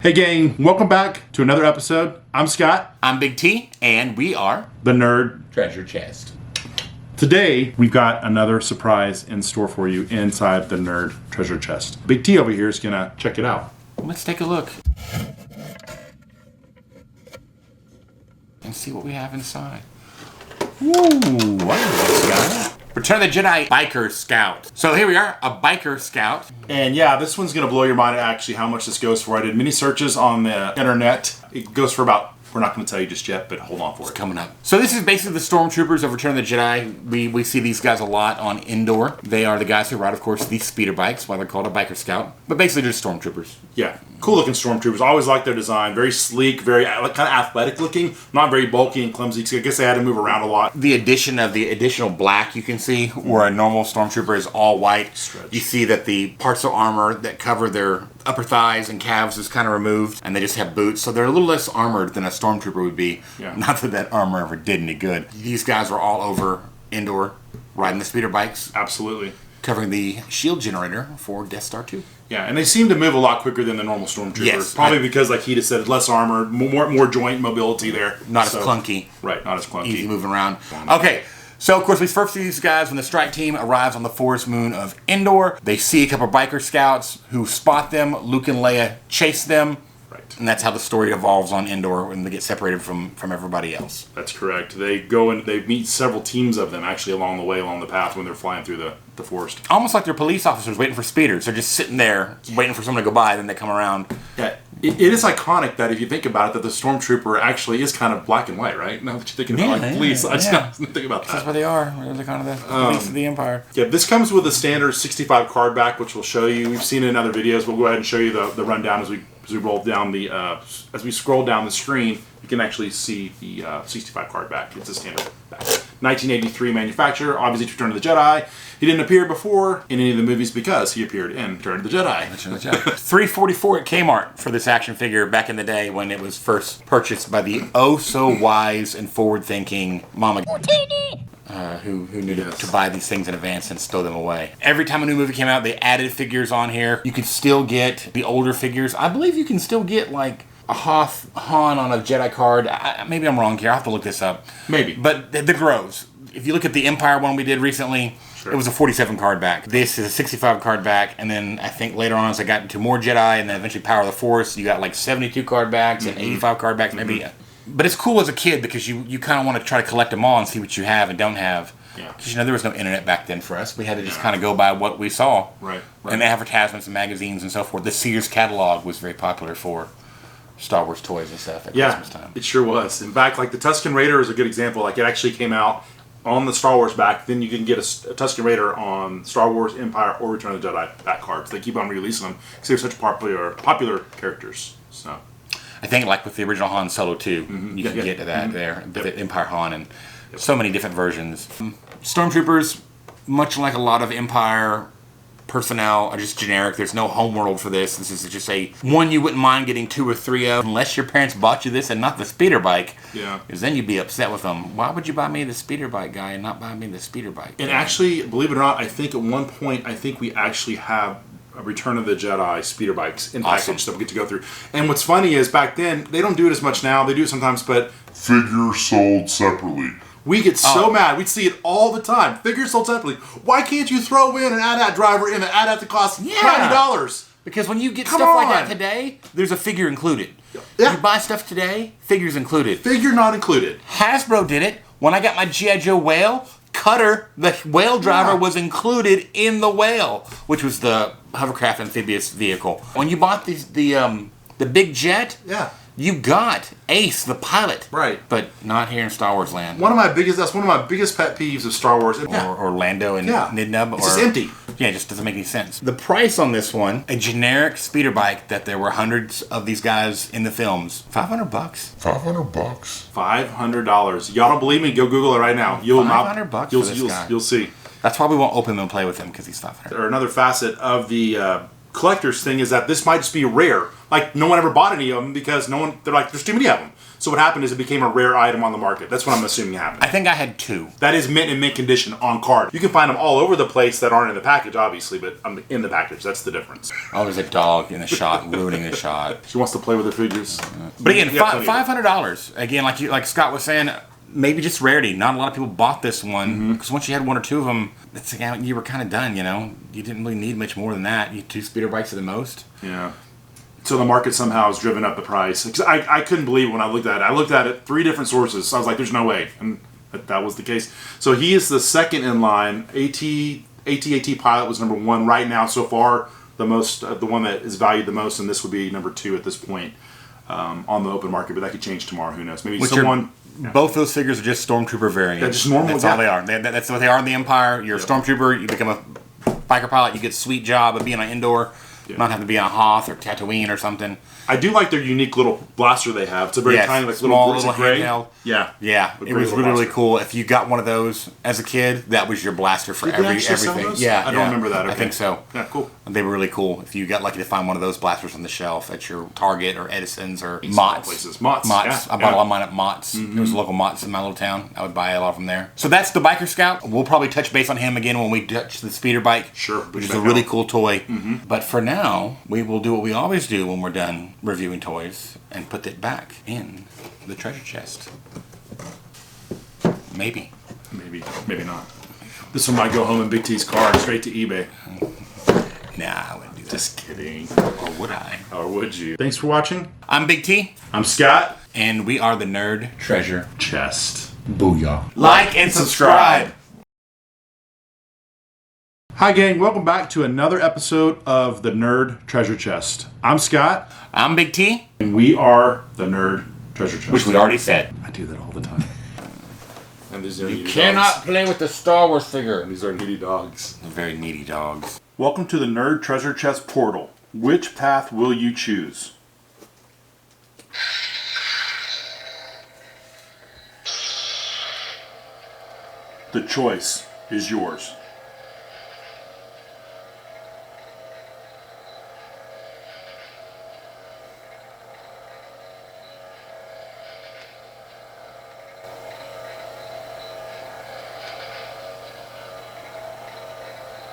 Hey gang, welcome back to another episode. I'm Scott. I'm Big T, and we are The Nerd Treasure Chest. Today, we've got another surprise in store for you inside the Nerd Treasure Chest. Big T over here is gonna check it out. Let's take a look and see what we have inside. Ooh, what is this, guys? Return of the Jedi Biker Scout. So here we are, a Biker Scout. And yeah, this one's gonna blow your mind at actually how much this goes for. I did many searches on the internet. It goes for about, we're not gonna tell you just yet, but hold on for it. It's coming up. So this is basically the Stormtroopers of Return of the Jedi. We see these guys a lot on Endor. They are the guys who ride, of course, these speeder bikes, why they're called a Biker Scout. But basically they're just Stormtroopers. Yeah, cool looking Stormtroopers. I always like their design. Very sleek, very kind of athletic looking. Not very bulky and clumsy, because I guess they had to move around a lot. The addition of the additional black you can see, where a normal Stormtrooper is all white. Stretch. You see that the parts of armor that cover their upper thighs and calves is kind of removed, and they just have boots, so they're a little less armored than a Stormtrooper would be. Yeah. Not that armor ever did any good. These guys are all over Endor, riding the speeder bikes, Absolutely. covering the shield generator for Death Star 2. Yeah, and they seem to move a lot quicker than the normal Stormtrooper. Yes, Probably because, like he just said, less armor, more joint mobility there. Not as clunky. Right, not as clunky. Easy moving around. Okay, so of course we first see these guys when the strike team arrives on the forest moon of Endor. They see a couple of biker scouts who spot them. Luke and Leia chase them. Right. And that's how the story evolves on Endor when they get separated from everybody else. That's correct. They go and they meet several teams of them actually along the way, along the path when they're flying through the forest. Almost like they're police officers waiting for speeders. They're just sitting there waiting for someone to go by, then they come around. Yeah, it is iconic that if you think about it, that the Stormtrooper actually is kind of black and white, right? Now that you're thinking about like police, I just think about that. That's what they are. They're kind of the police of the Empire. Yeah, this comes with a standard 65 card back, which we'll show you. We've seen it in other videos. We'll go ahead and show you the rundown as we roll down the as we scroll down the screen. You can actually see the 65 card back. It's a standard back. 1983 manufacturer, obviously Return of the Jedi. He didn't appear before in any of the movies because he appeared in Return of the Jedi. $344 at Kmart for this action figure back in the day when it was first purchased by the oh-so-wise and forward-thinking Mama who knew to buy these things in advance and stow them away. Every time a new movie came out, they added figures on here. You could still get the older figures. I believe you can still get like a Hoth Han on a Jedi card. Maybe I'm wrong here. I'll have to look this up. Maybe. But the Groves. If you look at the Empire one we did recently, sure. It was a 47 card back. This is a 65 card back, and then I think later on as I got into more Jedi and then eventually Power of the Force, you got like 72 card backs and 85 card backs maybe. But it's cool as a kid because you kind of want to try to collect them all and see what you have and don't have. Yeah. Because there was no internet back then for us. We had to just kind of go by what we saw. Right. And advertisements and magazines and so forth. The Sears catalog was very popular for Star Wars toys and stuff at Christmas time. It sure was. In fact, like the Tusken Raider is a good example. Like it actually came out on the Star Wars back. Then you can get a Tusken Raider on Star Wars, Empire, or Return of the Jedi back cards. They keep on releasing them because they're such popular characters. So I think like with the original Han Solo too, you can get to that there. But the Empire Han and so many different versions. Stormtroopers, much like a lot of Empire personnel, are just generic. There's no homeworld for this. This is just a one you wouldn't mind getting 2 or 3 of, unless your parents bought you this and not the speeder bike. Yeah. Because then you'd be upset with them. Why would you buy me the speeder bike guy and not buy me the speeder bike? And actually, believe it or not, I think at one point, we actually have a Return of the Jedi speeder bikes in package that we get to go through. And what's funny is back then, they don't do it as much now. They do it sometimes, but figures sold separately. We get so mad. We'd see it all the time. Figures sold separately. Why can't you throw in an AT-AT driver in an AT-AT that costs $90? Because when you get stuff like that today, there's a figure included. Yeah. You buy stuff today, figures included. Figure not included. Hasbro did it. When I got my G.I. Joe Whale, Cutter, the whale driver, was included in the Whale, which was the hovercraft amphibious vehicle. When you bought the big jet, you got Ace, the pilot. Right. But not here in Star Wars land. That's one of my biggest pet peeves of Star Wars. Or Lando and Nidnub. It's just empty. Yeah, it just doesn't make any sense. The price on this one, a generic speeder bike that there were hundreds of these guys in the films, $500. $500. $500. Y'all don't believe me? Go Google it right now. You'll $500 for this guy. You'll see. That's why we won't open him and play with him, because he's $500. Or another facet of the collector's thing is that this might just be rare. like no one ever bought any of them because they're like, there's too many of them. So what happened is it became a rare item on the market. That's what I'm assuming happened. I think I had 2. That is mint in mint condition on card. You can find them all over the place that aren't in the package, obviously, but in the package. That's the difference. Oh, there's a dog in the shot, ruining the shot. She wants to play with her figures. But again, $500. Again, like Scott was saying, maybe just rarity. Not a lot of people bought this one because once you had 1 or 2 of them, you were kind of done. You know, you didn't really need much more than that. You 2 speeder bikes at the most. Yeah. So the market somehow has driven up the price. Because I couldn't believe it when I looked at it. I looked at it 3 different sources. So I was like, there's no way. And that was the case. So he is the second in line. AT Pilot was number 1 right now so far. The one that is valued the most, and this would be number 2 at this point on the open market. But that could change tomorrow. Who knows? Maybe someone. Both those figures are just Stormtrooper variants. They're just normal. That's all they are. That's what they are in the Empire. You're a Stormtrooper. You become a biker pilot. You get a sweet job of being on indoor. Not having to be on Hoth or Tatooine or something. I do like their unique little blaster they have. It's a very tiny, like small little gray. Handheld. Yeah. It was really cool. If you got one of those as a kid, that was your blaster for everything. Yeah, I don't remember that. Okay. I think so. Yeah, cool. They were really cool. If you got lucky to find one of those blasters on the shelf at your Target or Edison's or Mott's. Mott's. Yeah, I bought a lot of mine at Mott's. There was a local Mott's in my little town. I would buy a lot from there. So that's the Biker Scout. We'll probably touch base on him again when we touch the speeder bike. Sure. Which is a really cool toy. But for now, we will do what we always do when we're done reviewing toys and put it back in the treasure chest. Maybe not. This one might go home in Big T's car straight to eBay. Nah, I wouldn't do that. Just kidding. Or would I? Or would you? Thanks for watching. I'm Big T. I'm Scott. And we are the Nerd Treasure Chest. Booyah. Like and subscribe. Hi gang, welcome back to another episode of the Nerd Treasure Chest. I'm Scott. I'm Big T. And we are the Nerd Treasure Chest. Which we already said. I do that all the time. And these are you cannot play with the Star Wars figure. These are needy dogs. They're very needy dogs. Welcome to the Nerd Treasure Chest portal. Which path will you choose? The choice is yours.